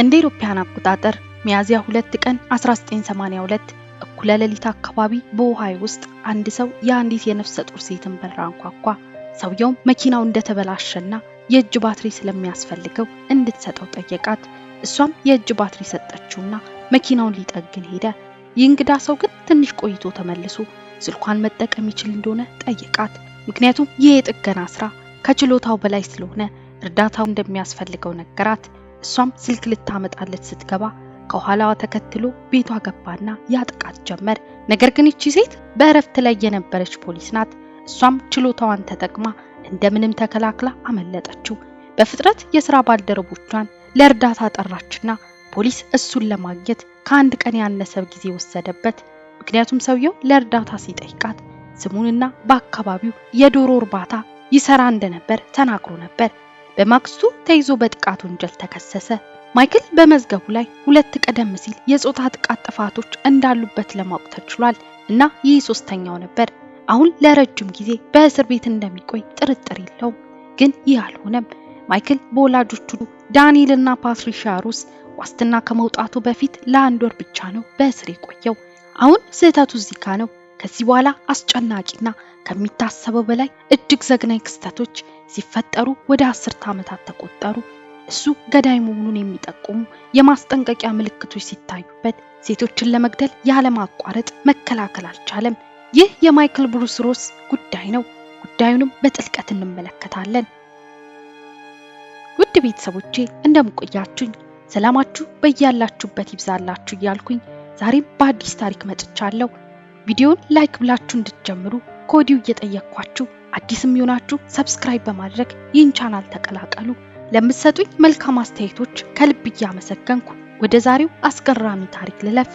እንደ አውሮፓውያን አቆጣጠር ሚያዝያ 2 ቀን 1982 እኩለ ሌሊት አካባቢ በኦሃዮ ውስጥ አንድ ሰው የአንዲት የነፍሰ ጡር ሴትን በር አንኳኳ። ሰውየው መኪናው እንደተበላሸና የእጅ ባትሪ ስለሚያስፈልገው እንድትሰጠው ጠየቃት። እሷም የእጅ ባትሪ ሰጠችውና መኪናውን ሊጠግን ሄደ። የእንግዳ ሰው ግን ትንሽ ቆይቶ ተመልሶ ስልኳን መጠቀም ይችል እንደሆነ ጠየቃት። ምክንያቱም ይህ የጥገና ስራ ከችሎታው በላይ ስለሆነ እርዳታው እንደሚያስፈልገው ነገራት። እሷም ስልክ ልታመጣለት ስትገባ ከኋላዋ ተከትሎ ቤቷ ገባና ያጠቃት ጀመር። ነገር ግን እቺ ሴት በእረፍት ላይ የነበረች ፖሊስ ናት። እሷም ችሎታዋን ተጠቅማ እንደምንም ተከላክላ አመለጠችው። በፍጥነት የሥራ ባልደረቦቿን ለእርዳታ ጠራችና ፖሊስ እሱን ለማግኘት ከአንድ ቀን ያነሰ ጊዜ ወሰደበት። ምክንያቱም ሰውየው ለእርዳታ ሲጠይቃት ስሙንና በአካባቢው የዶሮ እርባታ ይሰራ እንደነበር ተናግሮ ነበር። በማክስቱ ተይዞ በጥቃት ወንጀል ተከሰሰ። ማይክል በመዝገቡ ላይ 2 ቀደም ሲል የጾታ ጥቃት ጥፋቶች እንዳሉበት ለማወቅ ተችሏል እና ይህ ሶስተኛው ነበር። አሁን ለረጅም ጊዜ በእስር ቤት እንደሚቆይ ጥርጥር የለውም። ግን ይህ አልሆነም። ማይክል በወላጆቹ ዳንኤልና ፓትሪሺያ ሩስ ዋስትና ከመውጣቱ በፊት ለ1 ወር ብቻ ነው በእስር የቆየው። አሁን ስህተቱ እዚህ ጋር ነው። ከዚህ በኋላ አስጨናቂና ከሚታሰበው በላይ እጅግ ዘግናኝ ክስተቶች ሲፈጠሩ ወደ 10 ዓመታት ተቆጠሩ። እሱ ገዳይ መሆኑን የሚጠቁሙ የማስጠንቀቂያ ምልክቶች ሲታዩበት ሴቶችን ለመግደል ያለማቋረጥ መከላከል አልቻለም። ይህ የማይክል ብሩስ ሮስ ጉዳይ ነው። ጉዳዩንም በጥልቀት እንመለከታለን። ውድ ቤተሰቦቼ እንደምቆያችሁኝ ሰላማችሁ በእያላችሁበት ይብዛላችሁ እያልኩኝ ዛሬም በአዲስ ታሪክ መጥቻለሁ። ቪዲዮውን ላይክ ብላችሁ እንድትጀምሩ ኮዲው እየጠየቅኳችሁ አዲስም ይሆናችሁ ሰብስክራይብ በማድረግ ይህን ቻናል ተቀላቀሉ። ለምትሰጡኝ መልካም አስተያየቶች ከልብ እያመሰገንኩ ወደ ዛሬው አስገራሚ ታሪክ ልለፍ።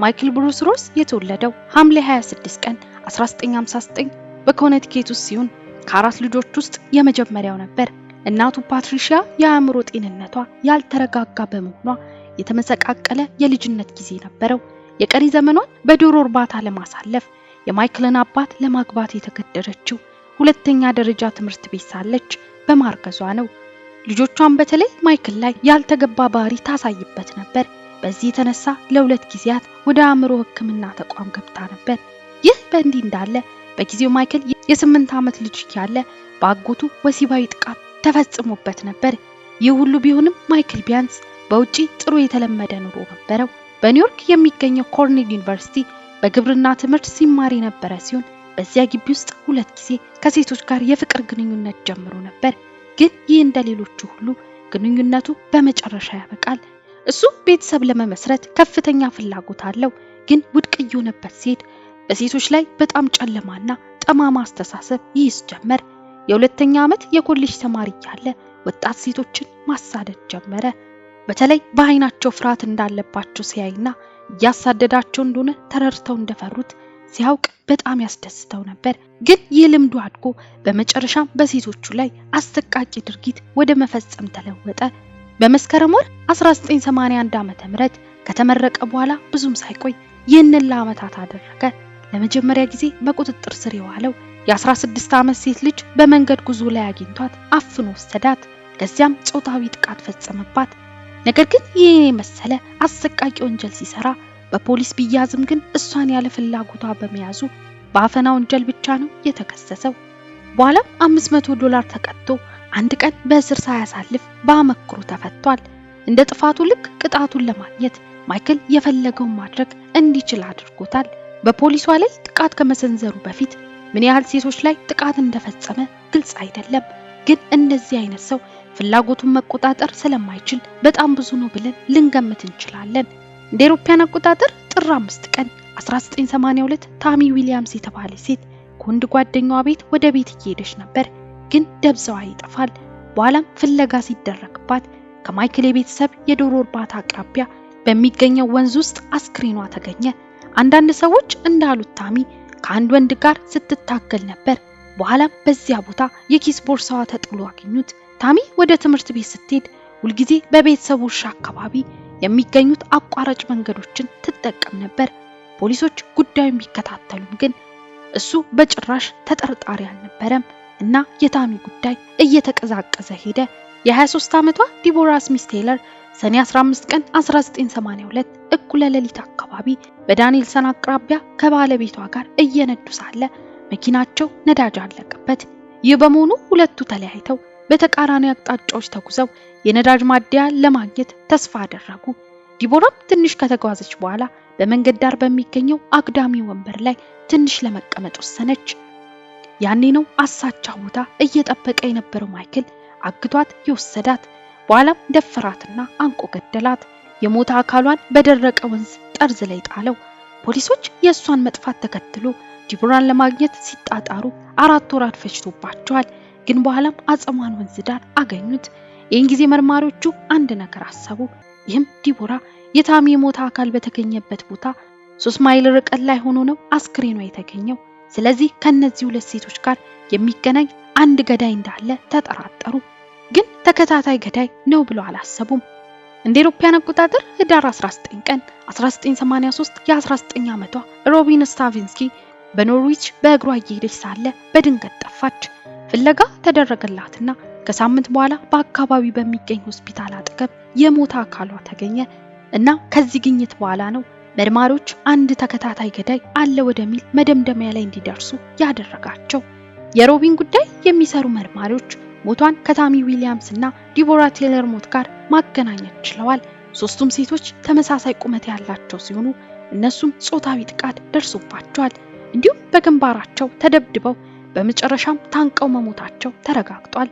ማይክል ብሩስ ሮስ የተወለደው ሐምሌ 26 ቀን 1959 በኮኔቲኬት ውስጥ ሲሆን ከ4 ልጆች ውስጥ የመጀመሪያው ነበር። እናቱ ፓትሪሺያ የአእምሮ ጤንነቷ ያልተረጋጋ በመሆኗ የተመሰቃቀለ የልጅነት ጊዜ ነበረው። የቀሪ ዘመኗን በዶሮ እርባታ ለማሳለፍ የማይክልን አባት ለማግባት የተገደደችው 2ኛ ደረጃ ትምህርት ቤት ሳለች በማርገዟ ነው። ልጆቿን በተለይ ማይክል ላይ ያልተገባ ባህሪ ታሳይበት ነበር። በዚህ የተነሳ ለ2 ጊዜያት ወደ አእምሮ ሕክምና ተቋም ገብታ ነበር። ይህ በእንዲህ እንዳለ በጊዜው ማይክል የ8 ዓመት ልጅ ያለ በአጎቱ ወሲባዊ ጥቃት ተፈጽሞበት ነበር። ይህ ሁሉ ቢሆንም ማይክል ቢያንስ በውጪ ጥሩ የተለመደ ኑሮ ነበረው። በኒውዮርክ የሚገኘው ኮርኔል ዩኒቨርሲቲ በግብርና ትምህርት ሲማር የነበረ ሲሆን በዚያ ግቢ ውስጥ 2 ጊዜ ከሴቶች ጋር የፍቅር ግንኙነት ጀምሮ ነበር። ግን ይህ እንደሌሎቹ ሁሉ ግንኙነቱ በመጨረሻ ያበቃል። እሱ ቤተሰብ ለመመስረት ከፍተኛ ፍላጎት አለው። ግን ውድቅ እየሆነበት ሲሄድ በሴቶች ላይ በጣም ጨለማና ጠማማ አስተሳሰብ ይይዝ ጀመር። የ2ኛ ዓመት የኮሌጅ ተማሪ ያለ ወጣት ሴቶችን ማሳደድ ጀመረ። በተለይ በአይናቸው ፍርሃት እንዳለባቸው ሲያይና ያሳደዳቸው እንደሆነ ተረርተው እንደፈሩት ሲያውቅ በጣም ያስደስተው ነበር። ግን ይህ ልምዱ አድጎ በመጨረሻም በሴቶቹ ላይ አሰቃቂ ድርጊት ወደ መፈጸም ተለወጠ። በመስከረም ወር 1981 ዓ.ም ከተመረቀ በኋላ ብዙም ሳይቆይ ይህንን ለዓመታት አደረገ። ለመጀመሪያ ጊዜ በቁጥጥር ስር የዋለው የ16 ዓመት ሴት ልጅ በመንገድ ጉዞ ላይ አግኝቷት አፍኖ ወሰዳት። ከዚያም ጾታዊ ጥቃት ፈጸመባት። ነገር ግን ይህ መሰለ አሰቃቂ ወንጀል ሲሰራ በፖሊስ ቢያዝም ግን እሷን ያለ ፍላጎቷ በመያዙ በአፈና ወንጀል ብቻ ነው የተከሰሰው። በኋላም $500 ተቀጥቶ 1 ቀን በእስር ሳያሳልፍ በአመክሮ ተፈቷል። እንደ ጥፋቱ ልክ ቅጣቱን ለማግኘት ማይክል የፈለገውን ማድረግ እንዲችል አድርጎታል። በፖሊሷ ላይ ጥቃት ከመሰንዘሩ በፊት ምን ያህል ሴቶች ላይ ጥቃት እንደፈጸመ ግልጽ አይደለም። ግን እንደዚህ አይነት ሰው ፍላጎቱን መቆጣጠር ስለማይችል በጣም ብዙ ነው ብለን ልንገምት እንችላለን። እንደ አውሮፓውያን አቆጣጠር ጥር 5 ቀን 1982 ታሚ ዊሊያምስ የተባለች ሴት ከወንድ ጓደኛዋ ቤት ወደ ቤት እየሄደች ነበር። ግን ደብዛዋ ይጠፋል። በኋላም ፍለጋ ሲደረግባት ከማይክል የቤተሰብ የዶሮ እርባታ አቅራቢያ በሚገኘው ወንዝ ውስጥ አስክሬኗ ተገኘ። አንዳንድ ሰዎች እንዳሉት ታሚ ከአንድ ወንድ ጋር ስትታገል ነበር። በኋላም በዚያ ቦታ የኪስ ቦርሳዋ ተጥሎ አገኙት። ታሚ ወደ ትምህርት ቤት ስትሄድ ሁልጊዜ በቤተሰቡ እርሻ አካባቢ የሚገኙት አቋራጭ መንገዶችን ትጠቀም ነበር። ፖሊሶች ጉዳዩን ቢከታተሉም ግን እሱ በጭራሽ ተጠርጣሪ አልነበረም እና የታሚ ጉዳይ እየተቀዛቀዘ ሄደ። የ23 ዓመቷ ዲቦራ ስሚዝ ቴይለር ሰኔ 15 ቀን 1982 እኩለ ሌሊት አካባቢ በዳንኤልሰን አቅራቢያ ከባለቤቷ ጋር እየነዱ ሳለ መኪናቸው ነዳጅ አለቀበት። ይህ በመሆኑ ሁለቱ ተለያይተው በተቃራኒ አቅጣጫዎች ተጉዘው የነዳጅ ማደያ ለማግኘት ተስፋ አደረጉ። ዲቦራም ትንሽ ከተጓዘች በኋላ በመንገድ ዳር በሚገኘው አግዳሚ ወንበር ላይ ትንሽ ለመቀመጥ ወሰነች። ያኔ ነው አሳቻ ቦታ እየጠበቀ የነበረው ማይክል አግቷት የወሰዳት። በኋላም ደፈራትና አንቆ ገደላት። የሞተ አካሏን በደረቀ ወንዝ ጠርዝ ላይ ጣለው። ፖሊሶች የእሷን መጥፋት ተከትሎ ዲቦራን ለማግኘት ሲጣጣሩ 4 ወራት ፈጅቶባቸዋል። ግን በኋላም አጽሟን ወንዝ ዳር አገኙት። ይህን ጊዜ መርማሪዎቹ አንድ ነገር አሰቡ። ይህም ዲቦራ የታሚ የሞተ አካል በተገኘበት ቦታ 3 ማይል ርቀት ላይ ሆኖ ነው አስክሬኗ የተገኘው። ስለዚህ ከነዚህ ሁለት ሴቶች ጋር የሚገናኝ አንድ ገዳይ እንዳለ ተጠራጠሩ። ግን ተከታታይ ገዳይ ነው ብለው አላሰቡም። እንደ አውሮፓውያን አቆጣጠር ህዳር 19 ቀን 1983 የ19 ዓመቷ ሮቢን ስታቪንስኪ በኖርዊች በእግሯ እየሄደች ሳለ በድንገት ጠፋች። ፍለጋ ተደረገላትና ከሳምንት በኋላ በአካባቢ በሚገኝ ሆስፒታል አጠገብ የሞተ አካሏ ተገኘ። እና ከዚህ ግኝት በኋላ ነው መርማሪዎች አንድ ተከታታይ ገዳይ አለ ወደሚል መደምደሚያ ላይ እንዲደርሱ ያደረጋቸው። የሮቢን ጉዳይ የሚሰሩ መርማሪዎች ሞቷን ከታሚ ዊሊያምስ እና ዲቦራ ቴለር ሞት ጋር ማገናኘት ችለዋል። ሶስቱም ሴቶች ተመሳሳይ ቁመት ያላቸው ሲሆኑ እነሱም ጾታዊ ጥቃት ደርሶባቸዋል። እንዲሁም በግንባራቸው ተደብድበው በመጨረሻም ታንቀው መሞታቸው ተረጋግጧል።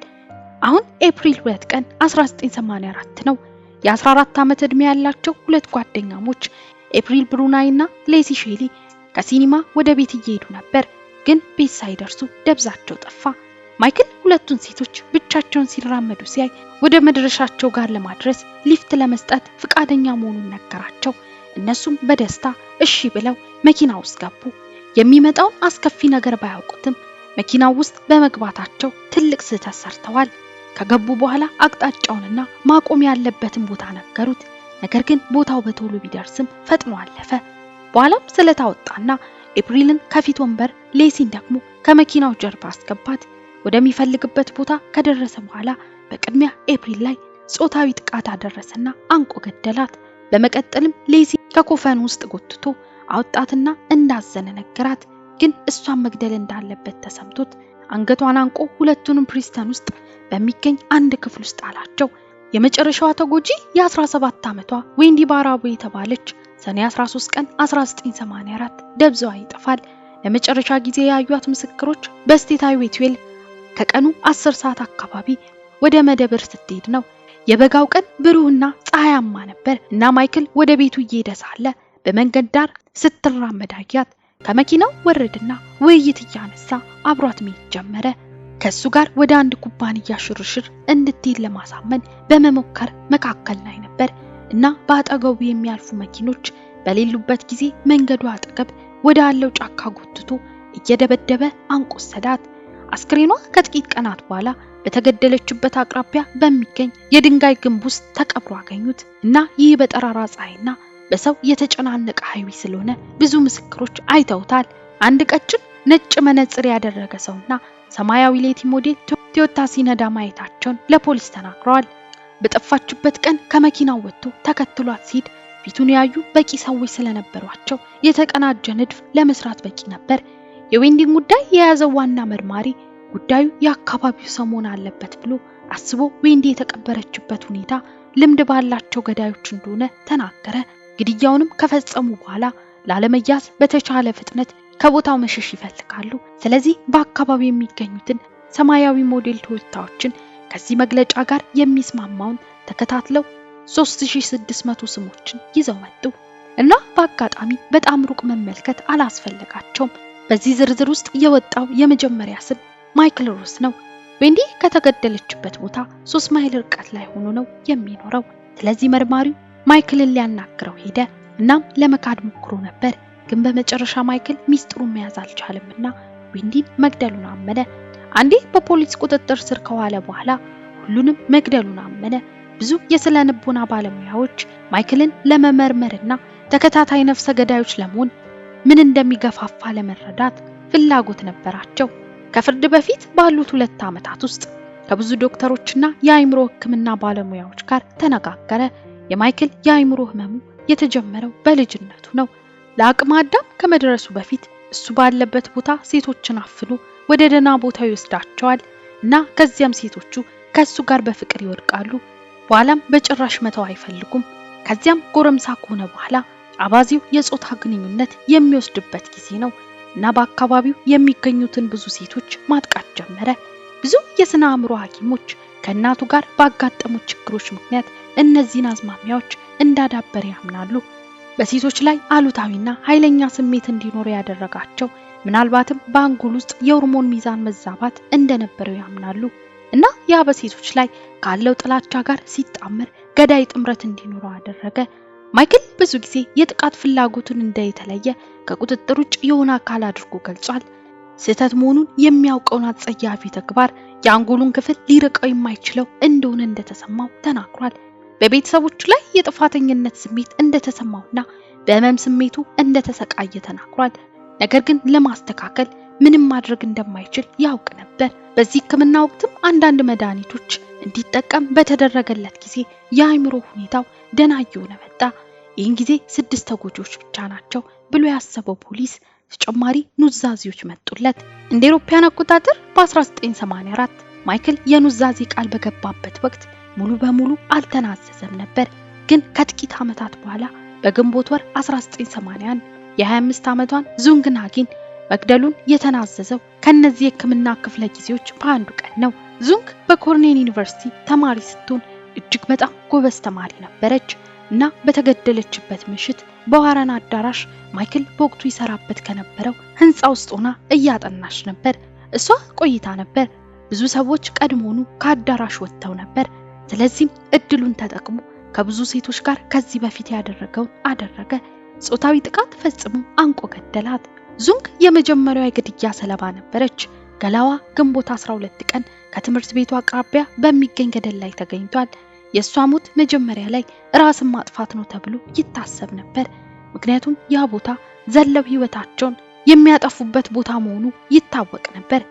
አሁን ኤፕሪል 2 ቀን 1984 ነው። የ14 ዓመት ዕድሜ ያላቸው ሁለት ጓደኛሞች ኤፕሪል ብሩናይ እና ሌሲ ሼሊ ከሲኒማ ወደ ቤት እየሄዱ ነበር። ግን ቤት ሳይደርሱ ደብዛቸው ጠፋ። ማይክል ሁለቱን ሴቶች ብቻቸውን ሲራመዱ ሲያይ ወደ መድረሻቸው ጋር ለማድረስ ሊፍት ለመስጠት ፍቃደኛ መሆኑን ነገራቸው። እነሱም በደስታ እሺ ብለው መኪና ውስጥ ገቡ። የሚመጣውን አስከፊ ነገር ባያውቁትም መኪናው ውስጥ በመግባታቸው ትልቅ ስህተት ሰርተዋል። ከገቡ በኋላ አቅጣጫውንና ማቆም ያለበትን ቦታ ነገሩት። ነገር ግን ቦታው በቶሎ ቢደርስም ፈጥኖ አለፈ። በኋላም ስለታወጣና ኤፕሪልን ከፊት ወንበር ሌሲን ደግሞ ከመኪናው ጀርባ አስገባት። ወደሚፈልግበት ቦታ ከደረሰ በኋላ በቅድሚያ ኤፕሪል ላይ ጾታዊ ጥቃት አደረሰና አንቆ ገደላት። በመቀጠልም ሌሲ ከኮፈን ውስጥ ጎትቶ አወጣትና እንዳዘነ ነገራት። ግን እሷን መግደል እንዳለበት ተሰምቶት አንገቷን አንቆ ሁለቱንም ፕሪስተን ውስጥ በሚገኝ አንድ ክፍል ውስጥ አላቸው። የመጨረሻዋ ተጎጂ የ17 ዓመቷ ዌንዲ ባራቦ የተባለች ሰኔ 13 ቀን 1984 ደብዛዋ ይጠፋል። ለመጨረሻ ጊዜ ያዩት ምስክሮች በስቴት ሃይዌይ 12 ከቀኑ 10 ሰዓት አካባቢ ወደ መደብር ስትሄድ ነው። የበጋው ቀን ብሩህና ፀሐያማ ነበር እና ማይክል ወደ ቤቱ እየሄደ ሳለ በመንገድ ዳር ስትራመድ አያት። ከመኪናው ወረደና ውይይት እያነሳ አብሯት መሄድ ጀመረ። ከሱ ጋር ወደ አንድ ኩባንያ ሽርሽር እንድትሄድ ለማሳመን በመሞከር መካከል ላይ ነበር እና በአጠገቡ የሚያልፉ መኪኖች በሌሉበት ጊዜ መንገዱ አጠገብ ወደ አለው ጫካ ጎትቶ እየደበደበ አንቆሰዳት። አስክሬኗ ከጥቂት ቀናት በኋላ በተገደለችበት አቅራቢያ በሚገኝ የድንጋይ ግንብ ውስጥ ተቀብሮ አገኙት እና ይህ በጠራራ ፀሐይና በሰው የተጨናነቀ ሃይዌይ ስለሆነ ብዙ ምስክሮች አይተውታል። አንድ ቀጭን ነጭ መነጽር ያደረገ ሰውና ሰማያዊ ሌቲ ሞዴል ቶዮታ ሲነዳ ማየታቸውን ለፖሊስ ተናግረዋል። በጠፋችበት ቀን ከመኪናው ወጥቶ ተከትሏት ሲሄድ ፊቱን ያዩ በቂ ሰዎች ስለነበሯቸው የተቀናጀ ንድፍ ለመስራት በቂ ነበር። የዌንዲን ጉዳይ የያዘው ዋና መርማሪ ጉዳዩ የአካባቢው ሰው መሆን አለበት ብሎ አስቦ ዌንዲ የተቀበረችበት ሁኔታ ልምድ ባላቸው ገዳዮች እንደሆነ ተናገረ። ግድያውንም ከፈጸሙ በኋላ ላለመያዝ በተቻለ ፍጥነት ከቦታው መሸሽ ይፈልጋሉ። ስለዚህ በአካባቢው የሚገኙትን ሰማያዊ ሞዴል ቶዮታዎችን ከዚህ መግለጫ ጋር የሚስማማውን ተከታትለው 3600 ስሞችን ይዘው መጡ እና በአጋጣሚ በጣም ሩቅ መመልከት አላስፈልጋቸውም። በዚህ ዝርዝር ውስጥ የወጣው የመጀመሪያ ስም ማይክል ሮስ ነው። ዌንዲ ከተገደለችበት ቦታ 3 ማይል ርቀት ላይ ሆኖ ነው የሚኖረው። ስለዚህ መርማሪው ማይክልን ሊያናግረው ሄደ። እናም ለመካድ ሞክሮ ነበር፣ ግን በመጨረሻ ማይክል ሚስጥሩን መያዝ አልቻለምና ዌንዲን መግደሉን አመነ። አንዴ በፖሊስ ቁጥጥር ስር ከዋለ በኋላ ሁሉንም መግደሉን አመነ። ብዙ የስነ ልቦና ባለሙያዎች ማይክልን ለመመርመርና ተከታታይ ነፍሰ ገዳዮች ለመሆን ምን እንደሚገፋፋ ለመረዳት ፍላጎት ነበራቸው። ከፍርድ በፊት ባሉት 2 ዓመታት ውስጥ ከብዙ ዶክተሮችና የአይምሮ ሕክምና ባለሙያዎች ጋር ተነጋገረ። የማይክል የአይምሮ ህመሙ የተጀመረው በልጅነቱ ነው። ለአቅመ አዳም ከመድረሱ በፊት እሱ ባለበት ቦታ ሴቶችን አፍኖ ወደ ደና ቦታው ይወስዳቸዋል እና ከዚያም ሴቶቹ ከሱ ጋር በፍቅር ይወድቃሉ። በኋላም በጭራሽ መተው አይፈልጉም። ከዚያም ጎረምሳ ከሆነ በኋላ አባዚው የጾታ ግንኙነት የሚወስድበት ጊዜ ነው እና በአካባቢው የሚገኙትን ብዙ ሴቶች ማጥቃት ጀመረ። ብዙ የስነ አእምሮ ሐኪሞች ከእናቱ ጋር ባጋጠሙ ችግሮች ምክንያት እነዚህን አዝማሚያዎች እንዳዳበረ ያምናሉ። በሴቶች ላይ አሉታዊና ኃይለኛ ስሜት እንዲኖር ያደረጋቸው ምናልባትም በአንጎል ውስጥ የሆርሞን ሚዛን መዛባት እንደነበረው ያምናሉ እና ያ በሴቶች ላይ ካለው ጥላቻ ጋር ሲጣመር ገዳይ ጥምረት እንዲኖረው አደረገ። ማይክል ብዙ ጊዜ የጥቃት ፍላጎቱን እንደተለየ ከቁጥጥር ውጭ የሆነ አካል አድርጎ ገልጿል። ስህተት መሆኑን የሚያውቀውን አጸያፊ ተግባር የአንጎሉን ክፍል ሊርቀው የማይችለው እንደሆነ እንደተሰማው ተናግሯል። በቤተሰቦቹ ላይ የጥፋተኝነት ስሜት እንደተሰማውና በህመም ስሜቱ እንደተሰቃየ ተናግሯል። ነገር ግን ለማስተካከል ምንም ማድረግ እንደማይችል ያውቅ ነበር። በዚህ ሕክምና ወቅትም አንዳንድ መድኃኒቶች እንዲጠቀም በተደረገለት ጊዜ የአይምሮ ሁኔታው ደህና እየሆነ መጣ። ይህን ጊዜ 6 ተጎጂዎች ብቻ ናቸው ብሎ ያሰበው ፖሊስ ተጨማሪ ኑዛዜዎች መጡለት። እንደ አውሮፓውያን አቆጣጠር በ1984 ማይክል የኑዛዜ ቃል በገባበት ወቅት ሙሉ በሙሉ አልተናዘዘም ነበር። ግን ከጥቂት ዓመታት በኋላ በግንቦት ወር 1981 የ25 ዓመቷን ዙንግ ናጊን መግደሉን የተናዘዘው ከነዚህ የሕክምና ክፍለ ጊዜዎች በአንዱ ቀን ነው። ዙንግ በኮርኔል ዩኒቨርሲቲ ተማሪ ስትሆን እጅግ በጣም ጎበዝ ተማሪ ነበረች እና በተገደለችበት ምሽት በዋራን አዳራሽ ማይክል በወቅቱ ይሰራበት ከነበረው ህንጻ ውስጥ ሆና እያጠናች ነበር። እሷ ቆይታ ነበር። ብዙ ሰዎች ቀድሞኑ ከአዳራሽ ወጥተው ነበር። ስለዚህም እድሉን ተጠቅሞ ከብዙ ሴቶች ጋር ከዚህ በፊት ያደረገውን አደረገ። ጾታዊ ጥቃት ፈጽሞ አንቆ ገደላት። ዙንግ የመጀመሪያው የግድያ ሰለባ ነበረች። ገላዋ ግንቦት 12 ቀን ከትምህርት ቤቱ አቅራቢያ በሚገኝ ገደል ላይ ተገኝቷል። የሷ ሞት መጀመሪያ ላይ ራስን ማጥፋት ነው ተብሎ ይታሰብ ነበር። ምክንያቱም ያ ቦታ ዘለው ህይወታቸውን የሚያጠፉበት ቦታ መሆኑ ይታወቅ ነበር።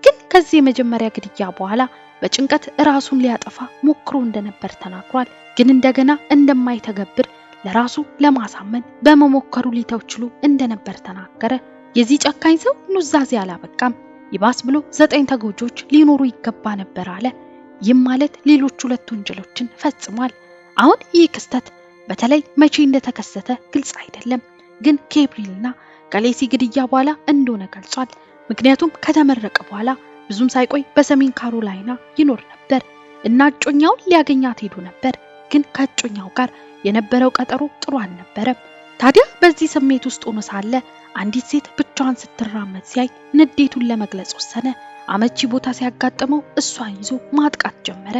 ግን ከዚህ የመጀመሪያ ግድያ በኋላ በጭንቀት ራሱን ሊያጠፋ ሞክሮ እንደነበር ተናግሯል። ግን እንደገና እንደማይተገብር ለራሱ ለማሳመን በመሞከሩ ሊተው ችሎ እንደነበር ተናገረ። የዚህ ጨካኝ ሰው ኑዛዜ አላበቃም። ይባስ ብሎ 9 ተጎጂዎች ሊኖሩ ይገባ ነበር አለ። ይህም ማለት ሌሎች 2 ወንጀሎችን ፈጽሟል። አሁን ይህ ክስተት በተለይ መቼ እንደተከሰተ ግልጽ አይደለም። ግን ከኤፕሪልና ከሌሲ ግድያ በኋላ እንደሆነ ገልጿል። ምክንያቱም ከተመረቀ በኋላ ብዙም ሳይቆይ በሰሜን ካሮላይና ይኖር ነበር እና እጮኛውን ሊያገኛት ሄዶ ነበር። ግን ከእጮኛው ጋር የነበረው ቀጠሮ ጥሩ አልነበረም። ታዲያ በዚህ ስሜት ውስጥ ሆኖ ሳለ አንዲት ሴት ብቻዋን ስትራመድ ሲያይ ንዴቱን ለመግለጽ ወሰነ። አመቺ ቦታ ሲያጋጥመው እሷን ይዞ ማጥቃት ጀመረ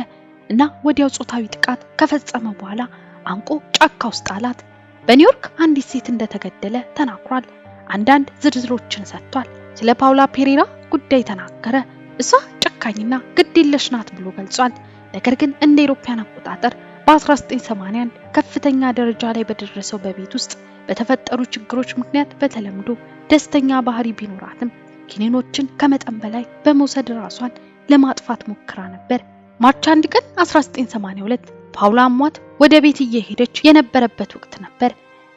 እና ወዲያው ጾታዊ ጥቃት ከፈጸመ በኋላ አንቆ ጫካ ውስጥ አላት። በኒውዮርክ አንዲት ሴት እንደተገደለ ተናግሯል። አንዳንድ ዝርዝሮችን ሰጥቷል። ስለ ፓውላ ፔሬራ ጉዳይ ተናገረ። እሷ ጨካኝና ግዴለሽ ናት ብሎ ገልጿል። ነገር ግን እንደ አውሮፓውያን አቆጣጠር በ1981 ከፍተኛ ደረጃ ላይ በደረሰው በቤት ውስጥ በተፈጠሩ ችግሮች ምክንያት በተለምዶ ደስተኛ ባህሪ ቢኖራትም ኪኒኖችን ከመጠን በላይ በመውሰድ ራሷን ለማጥፋት ሞክራ ነበር። ማርች 1 ቀን 1982 ፓውላ አሟት ወደ ቤት እየሄደች የነበረበት ወቅት ነበር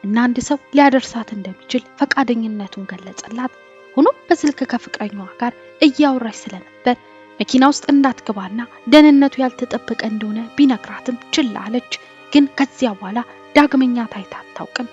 እና አንድ ሰው ሊያደርሳት እንደሚችል ፈቃደኝነቱን ገለጸላት። ሆኖም በስልክ ከፍቅረኛዋ ጋር እያወራች ስለነበር መኪና ውስጥ እንዳትገባና ደህንነቱ ያልተጠበቀ እንደሆነ ቢነግራትም ችላ አለች። ግን ከዚያ በኋላ ዳግመኛ ታይታ አታውቅም።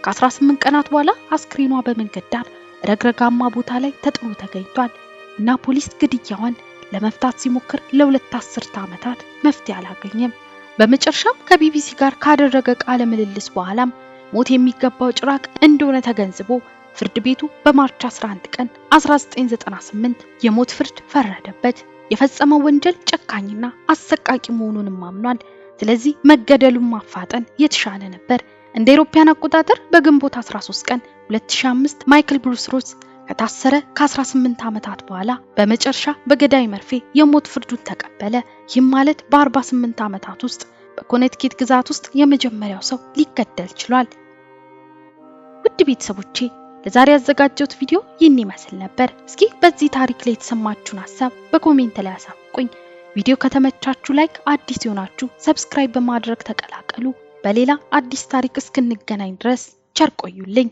ከ18 ቀናት በኋላ አስክሬኗ በመንገድ ዳር ረግረጋማ ቦታ ላይ ተጥሎ ተገኝቷል እና ፖሊስ ግድያዋን ለመፍታት ሲሞክር ለ2 አስርተ ዓመታት መፍትሄ አላገኘም። በመጨረሻም ከቢቢሲ ጋር ካደረገ ቃለ ምልልስ በኋላም ሞት የሚገባው ጭራቅ እንደሆነ ተገንዝቦ ፍርድ ቤቱ በማርች 11 ቀን 1998 የሞት ፍርድ ፈረደበት። የፈጸመው ወንጀል ጨካኝና አሰቃቂ መሆኑንም አምኗል። ስለዚህ መገደሉን ማፋጠን የተሻለ ነበር። እንደ አውሮፓውያን አቆጣጠር በግንቦት 13 ቀን 2005 ማይክል ብሩስ ሮዝ ከታሰረ ከ18 ዓመታት በኋላ በመጨረሻ በገዳይ መርፌ የሞት ፍርዱን ተቀበለ። ይህም ማለት በ48 ዓመታት ውስጥ በኮኔቲኬት ግዛት ውስጥ የመጀመሪያው ሰው ሊገደል ችሏል። ውድ ቤተሰቦቼ ለዛሬ ያዘጋጀሁት ቪዲዮ ይህን ይመስል ነበር። እስኪ በዚህ ታሪክ ላይ የተሰማችሁን ሐሳብ በኮሜንት ላይ አሳውቁኝ። ቪዲዮ ከተመቻችሁ ላይክ፣ አዲስ የሆናችሁ ሰብስክራይብ በማድረግ ተቀላቀሉ። በሌላ አዲስ ታሪክ እስክንገናኝ ድረስ ቸር ቆዩልኝ።